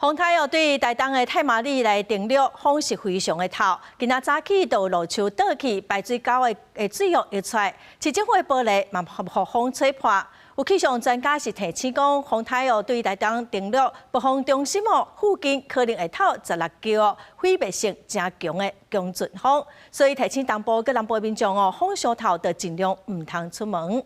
风台哦，对台东的太麻里来定律风势非常的透。今仔早起就有路树倒去，排水沟的水涌溢出来，市政府的玻璃嘛互风吹破。有气象专家是提醒讲，风台哦对台东定律北方中心哦附近可能会透16级哦，毁灭性真强的强阵风，所以提醒东部跟南部民众哦，风上头就尽量唔通出门。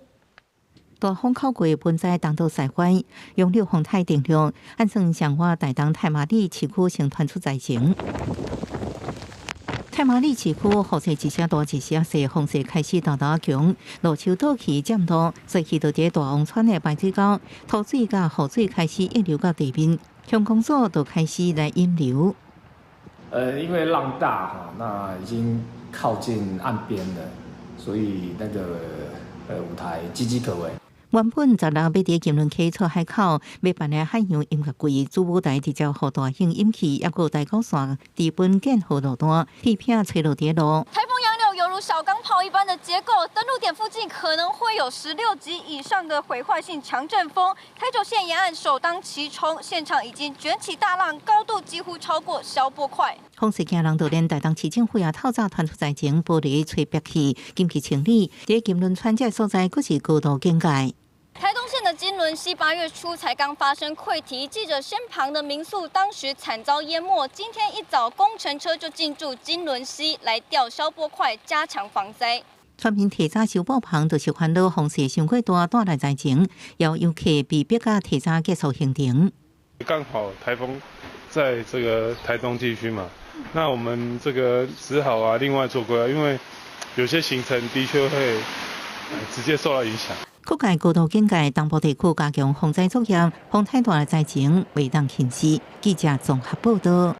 大风靠过本在东岛赛湾，用了风台定律，按算上我台东太麻里市区先传出灾情。太麻里市区雨势一些大一些小，风势开始大强，路树倒去渐多，所以就这大王川的排水沟，土水甲雨水开始溢流到地面，乡公所就开始来引流。因为浪大哈，那已经靠近岸边了，所以那个舞台岌岌可危。 原本16要伫金轮溪出海口要办的海洋音乐季，主舞台直接予大型引起，也有大高线基本建好路段，地片吹落跌落。台风洋流犹如小钢炮一般的结构，登陆点附近可能会有16级以上的毁坏性强阵风。台九线沿岸首当其冲，现场已经卷起大浪，高度几乎超过消波块。 风势惊人，就连台东市政府也透早传出灾情，玻璃吹瘪去，紧急清理。在金轮川这所在，佫是高度警戒。 台东县的金轮溪8月初才刚发生溃堤，记者身旁的民宿当时惨遭淹没。今天一早，工程车就进驻金轮溪来吊消波块，加强防灾。村民提早收补棚，就是烦恼风势伤过大，带来灾情，要游客被逼甲提早结束行程。刚好台风在这个台东地区嘛，那我们这个只好另外做规划，因为有些行程的确会直接受到影响。 各界高度警戒，东部地区加强防灾作业，风太大的灾情未当轻视。记者综合报道。